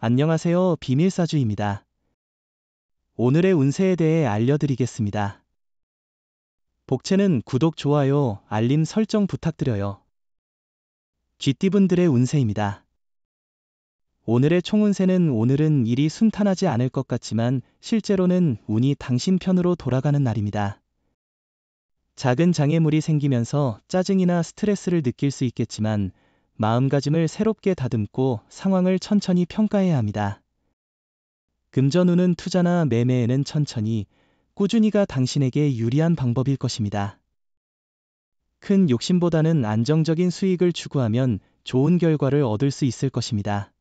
안녕하세요. 비밀사주입니다. 오늘의 운세에 대해 알려드리겠습니다. 복채는 구독, 좋아요, 알림 설정 부탁드려요. 쥐띠분들의 운세입니다. 오늘의 총운세는 오늘은 일이 순탄하지 않을 것 같지만 실제로는 운이 당신 편으로 돌아가는 날입니다. 작은 장애물이 생기면서 짜증이나 스트레스를 느낄 수 있겠지만 마음가짐을 새롭게 다듬고 상황을 천천히 평가해야 합니다. 금전운은 투자나 매매에는 천천히, 꾸준히가 당신에게 유리한 방법일 것입니다. 큰 욕심보다는 안정적인 수익을 추구하면 좋은 결과를 얻을 수 있을 것입니다.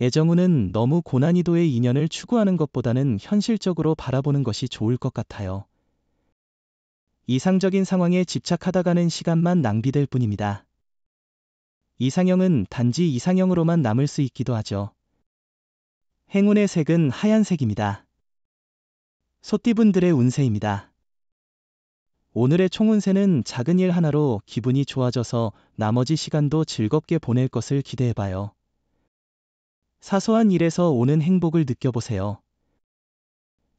애정운은 너무 고난이도의 인연을 추구하는 것보다는 현실적으로 바라보는 것이 좋을 것 같아요. 이상적인 상황에 집착하다가는 시간만 낭비될 뿐입니다. 이상형은 단지 이상형으로만 남을 수 있기도 하죠. 행운의 색은 하얀색입니다. 소띠분들의 운세입니다. 오늘의 총운세는 작은 일 하나로 기분이 좋아져서 나머지 시간도 즐겁게 보낼 것을 기대해봐요. 사소한 일에서 오는 행복을 느껴보세요.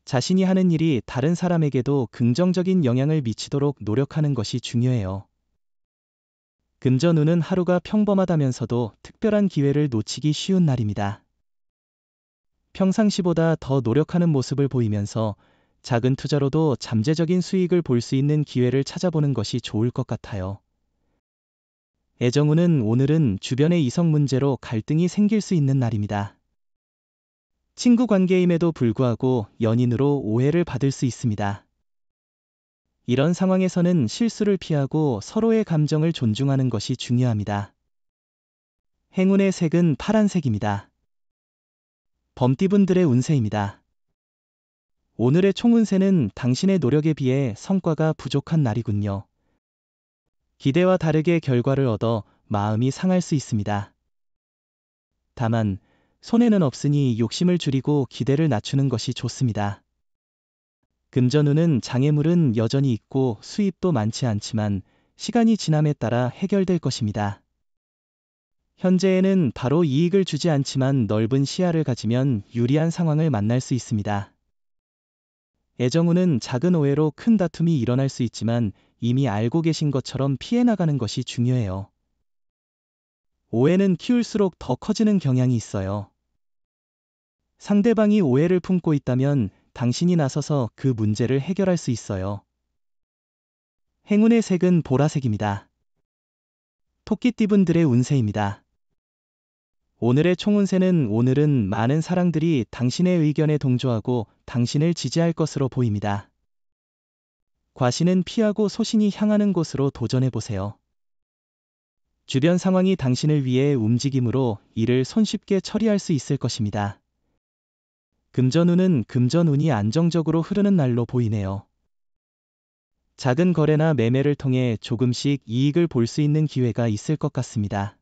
자신이 하는 일이 다른 사람에게도 긍정적인 영향을 미치도록 노력하는 것이 중요해요. 금전운은 하루가 평범하다면서도 특별한 기회를 놓치기 쉬운 날입니다. 평상시보다 더 노력하는 모습을 보이면서 작은 투자로도 잠재적인 수익을 볼 수 있는 기회를 찾아보는 것이 좋을 것 같아요. 애정운은 오늘은 주변의 이성 문제로 갈등이 생길 수 있는 날입니다. 친구 관계임에도 불구하고 연인으로 오해를 받을 수 있습니다. 이런 상황에서는 실수를 피하고 서로의 감정을 존중하는 것이 중요합니다. 행운의 색은 파란색입니다. 범띠분들의 운세입니다. 오늘의 총운세는 당신의 노력에 비해 성과가 부족한 날이군요. 기대와 다르게 결과를 얻어 마음이 상할 수 있습니다. 다만 손해는 없으니 욕심을 줄이고 기대를 낮추는 것이 좋습니다. 금전운은 장애물은 여전히 있고 수입도 많지 않지만 시간이 지남에 따라 해결될 것입니다. 현재에는 바로 이익을 주지 않지만 넓은 시야를 가지면 유리한 상황을 만날 수 있습니다. 애정운은 작은 오해로 큰 다툼이 일어날 수 있지만 이미 알고 계신 것처럼 피해 나가는 것이 중요해요. 오해는 키울수록 더 커지는 경향이 있어요. 상대방이 오해를 품고 있다면 당신이 나서서 그 문제를 해결할 수 있어요. 행운의 색은 보라색입니다. 토끼띠분들의 운세입니다. 오늘의 총운세는 오늘은 많은 사람들이 당신의 의견에 동조하고 당신을 지지할 것으로 보입니다. 과신은 피하고 소신이 향하는 곳으로 도전해보세요. 주변 상황이 당신을 위해 움직이므로 일을 손쉽게 처리할 수 있을 것입니다. 금전운은 금전운이 안정적으로 흐르는 날로 보이네요. 작은 거래나 매매를 통해 조금씩 이익을 볼 수 있는 기회가 있을 것 같습니다.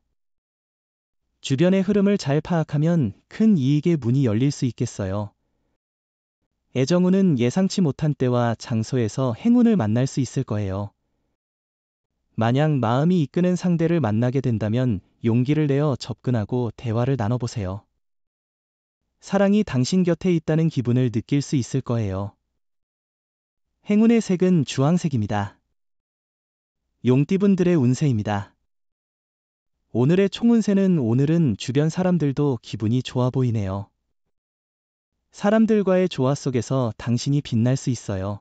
주변의 흐름을 잘 파악하면 큰 이익의 문이 열릴 수 있겠어요. 애정운은 예상치 못한 때와 장소에서 행운을 만날 수 있을 거예요. 만약 마음이 이끄는 상대를 만나게 된다면 용기를 내어 접근하고 대화를 나눠보세요. 사랑이 당신 곁에 있다는 기분을 느낄 수 있을 거예요. 행운의 색은 주황색입니다. 용띠분들의 운세입니다. 오늘의 총운세는 오늘은 주변 사람들도 기분이 좋아 보이네요. 사람들과의 조화 속에서 당신이 빛날 수 있어요.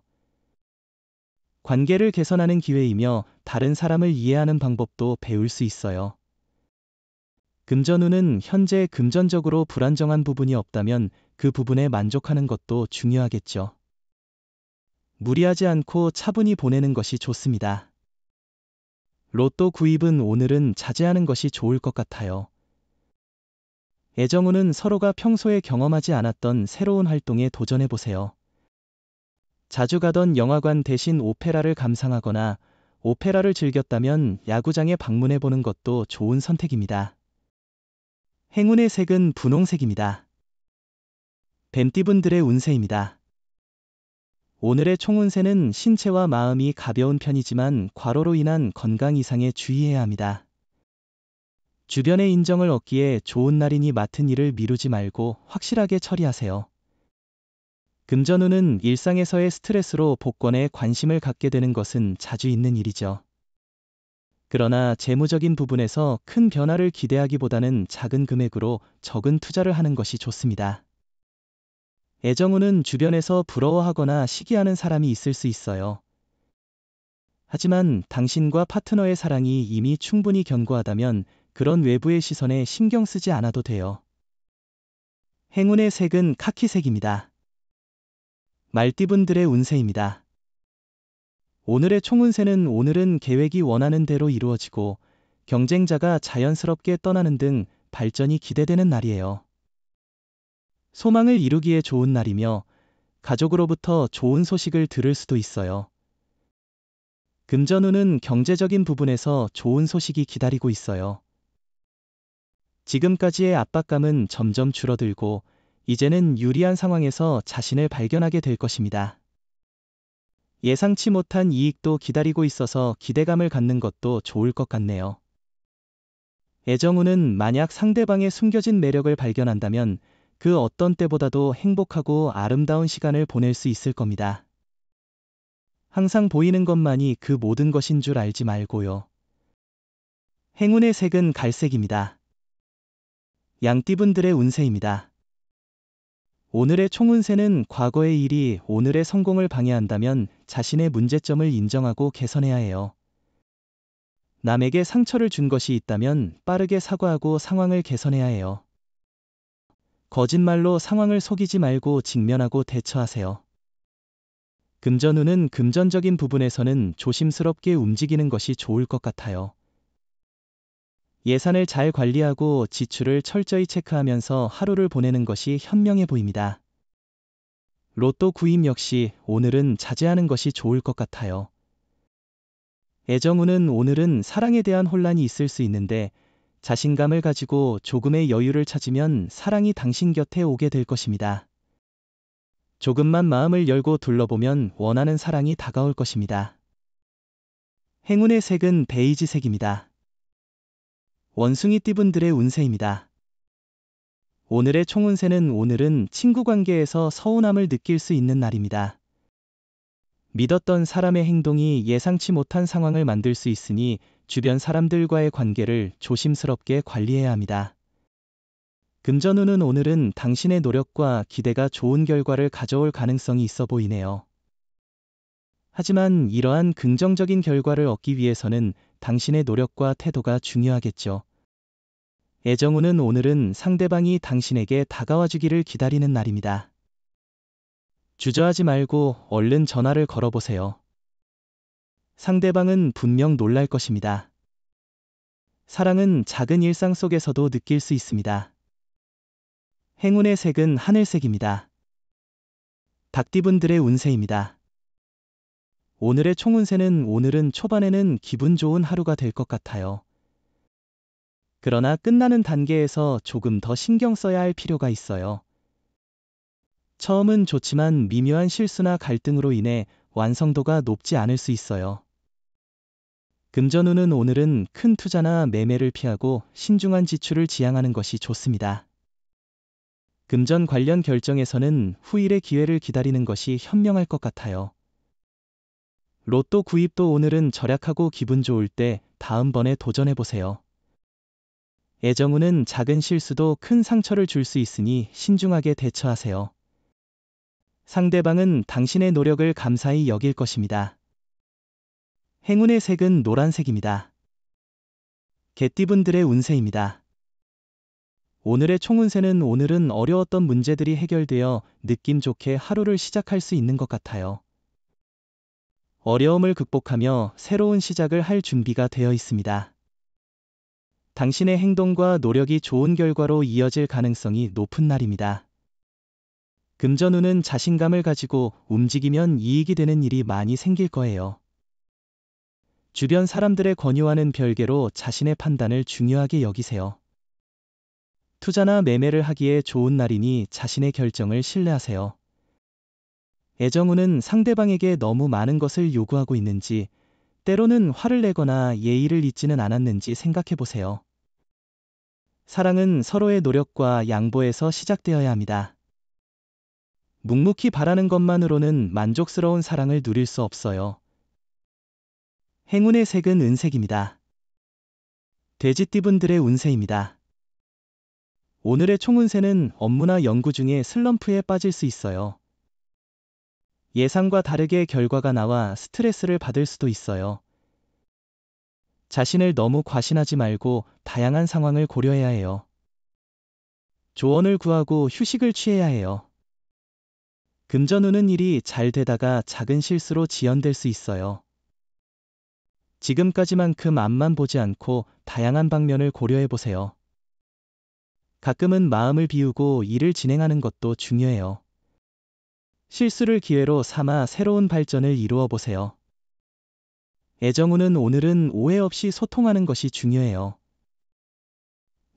관계를 개선하는 기회이며 다른 사람을 이해하는 방법도 배울 수 있어요. 금전운은 현재 금전적으로 불안정한 부분이 없다면 그 부분에 만족하는 것도 중요하겠죠. 무리하지 않고 차분히 보내는 것이 좋습니다. 로또 구입은 오늘은 자제하는 것이 좋을 것 같아요. 애정운은 서로가 평소에 경험하지 않았던 새로운 활동에 도전해보세요. 자주 가던 영화관 대신 오페라를 감상하거나 오페라를 즐겼다면 야구장에 방문해보는 것도 좋은 선택입니다. 행운의 색은 분홍색입니다. 뱀띠분들의 운세입니다. 오늘의 총운세는 신체와 마음이 가벼운 편이지만 과로로 인한 건강 이상에 주의해야 합니다. 주변의 인정을 얻기에 좋은 날이니 맡은 일을 미루지 말고 확실하게 처리하세요. 금전운은 일상에서의 스트레스로 복권에 관심을 갖게 되는 것은 자주 있는 일이죠. 그러나 재무적인 부분에서 큰 변화를 기대하기보다는 작은 금액으로 적은 투자를 하는 것이 좋습니다. 애정운은 주변에서 부러워하거나 시기하는 사람이 있을 수 있어요. 하지만 당신과 파트너의 사랑이 이미 충분히 견고하다면 그런 외부의 시선에 신경 쓰지 않아도 돼요. 행운의 색은 카키색입니다. 말띠분들의 운세입니다. 오늘의 총운세는 오늘은 계획이 원하는 대로 이루어지고 경쟁자가 자연스럽게 떠나는 등 발전이 기대되는 날이에요. 소망을 이루기에 좋은 날이며 가족으로부터 좋은 소식을 들을 수도 있어요. 금전운은 경제적인 부분에서 좋은 소식이 기다리고 있어요. 지금까지의 압박감은 점점 줄어들고 이제는 유리한 상황에서 자신을 발견하게 될 것입니다. 예상치 못한 이익도 기다리고 있어서 기대감을 갖는 것도 좋을 것 같네요. 애정운은 만약 상대방의 숨겨진 매력을 발견한다면 그 어떤 때보다도 행복하고 아름다운 시간을 보낼 수 있을 겁니다. 항상 보이는 것만이 그 모든 것인 줄 알지 말고요. 행운의 색은 갈색입니다. 양띠분들의 운세입니다. 오늘의 총운세는 과거의 일이 오늘의 성공을 방해한다면 자신의 문제점을 인정하고 개선해야 해요. 남에게 상처를 준 것이 있다면 빠르게 사과하고 상황을 개선해야 해요. 거짓말로 상황을 속이지 말고 직면하고 대처하세요. 금전운은 금전적인 부분에서는 조심스럽게 움직이는 것이 좋을 것 같아요. 예산을 잘 관리하고 지출을 철저히 체크하면서 하루를 보내는 것이 현명해 보입니다. 로또 구입 역시 오늘은 자제하는 것이 좋을 것 같아요. 애정운은 오늘은 사랑에 대한 혼란이 있을 수 있는데 자신감을 가지고 조금의 여유를 찾으면 사랑이 당신 곁에 오게 될 것입니다. 조금만 마음을 열고 둘러보면 원하는 사랑이 다가올 것입니다. 행운의 색은 베이지색입니다. 원숭이띠분들의 운세입니다. 오늘의 총운세는 오늘은 친구 관계에서 서운함을 느낄 수 있는 날입니다. 믿었던 사람의 행동이 예상치 못한 상황을 만들 수 있으니 주변 사람들과의 관계를 조심스럽게 관리해야 합니다. 금전운은 오늘은 당신의 노력과 기대가 좋은 결과를 가져올 가능성이 있어 보이네요. 하지만 이러한 긍정적인 결과를 얻기 위해서는 당신의 노력과 태도가 중요하겠죠. 애정운은 오늘은 상대방이 당신에게 다가와 주기를 기다리는 날입니다. 주저하지 말고 얼른 전화를 걸어보세요. 상대방은 분명 놀랄 것입니다. 사랑은 작은 일상 속에서도 느낄 수 있습니다. 행운의 색은 하늘색입니다. 닭띠분들의 운세입니다. 오늘의 총운세는 오늘은 초반에는 기분 좋은 하루가 될 것 같아요. 그러나 끝나는 단계에서 조금 더 신경 써야 할 필요가 있어요. 처음은 좋지만 미묘한 실수나 갈등으로 인해 완성도가 높지 않을 수 있어요. 금전운은 오늘은 큰 투자나 매매를 피하고 신중한 지출을 지향하는 것이 좋습니다. 금전 관련 결정에서는 후일의 기회를 기다리는 것이 현명할 것 같아요. 로또 구입도 오늘은 절약하고 기분 좋을 때 다음번에 도전해보세요. 애정운은 작은 실수도 큰 상처를 줄 수 있으니 신중하게 대처하세요. 상대방은 당신의 노력을 감사히 여길 것입니다. 행운의 색은 노란색입니다. 개띠분들의 운세입니다. 오늘의 총운세는 오늘은 어려웠던 문제들이 해결되어 느낌 좋게 하루를 시작할 수 있는 것 같아요. 어려움을 극복하며 새로운 시작을 할 준비가 되어 있습니다. 당신의 행동과 노력이 좋은 결과로 이어질 가능성이 높은 날입니다. 금전운은 자신감을 가지고 움직이면 이익이 되는 일이 많이 생길 거예요. 주변 사람들의 권유와는 별개로 자신의 판단을 중요하게 여기세요. 투자나 매매를 하기에 좋은 날이니 자신의 결정을 신뢰하세요. 애정운은 상대방에게 너무 많은 것을 요구하고 있는지, 때로는 화를 내거나 예의를 잊지는 않았는지 생각해 보세요. 사랑은 서로의 노력과 양보에서 시작되어야 합니다. 묵묵히 바라는 것만으로는 만족스러운 사랑을 누릴 수 없어요. 행운의 색은 은색입니다. 돼지띠분들의 운세입니다. 오늘의 총운세는 업무나 연구 중에 슬럼프에 빠질 수 있어요. 예상과 다르게 결과가 나와 스트레스를 받을 수도 있어요. 자신을 너무 과신하지 말고 다양한 상황을 고려해야 해요. 조언을 구하고 휴식을 취해야 해요. 금전운은 일이 잘 되다가 작은 실수로 지연될 수 있어요. 지금까지만큼 앞만 보지 않고 다양한 방면을 고려해 보세요. 가끔은 마음을 비우고 일을 진행하는 것도 중요해요. 실수를 기회로 삼아 새로운 발전을 이루어 보세요. 애정운은 오늘은 오해 없이 소통하는 것이 중요해요.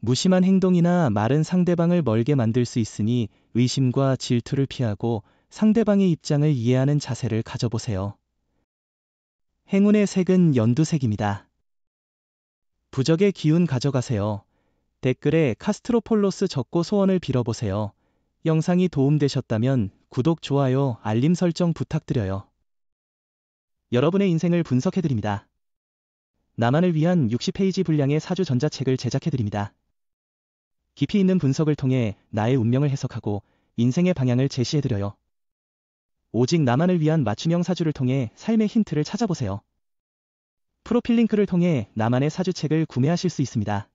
무심한 행동이나 말은 상대방을 멀게 만들 수 있으니 의심과 질투를 피하고 상대방의 입장을 이해하는 자세를 가져보세요. 행운의 색은 연두색입니다. 부적의 기운 가져가세요. 댓글에 카스트로폴로스 적고 소원을 빌어보세요. 영상이 도움되셨다면 구독, 좋아요, 알림 설정 부탁드려요. 여러분의 인생을 분석해드립니다. 나만을 위한 60페이지 분량의 사주 전자책을 제작해드립니다. 깊이 있는 분석을 통해 나의 운명을 해석하고 인생의 방향을 제시해드려요. 오직 나만을 위한 맞춤형 사주를 통해 삶의 힌트를 찾아보세요. 프로필 링크를 통해 나만의 사주책을 구매하실 수 있습니다.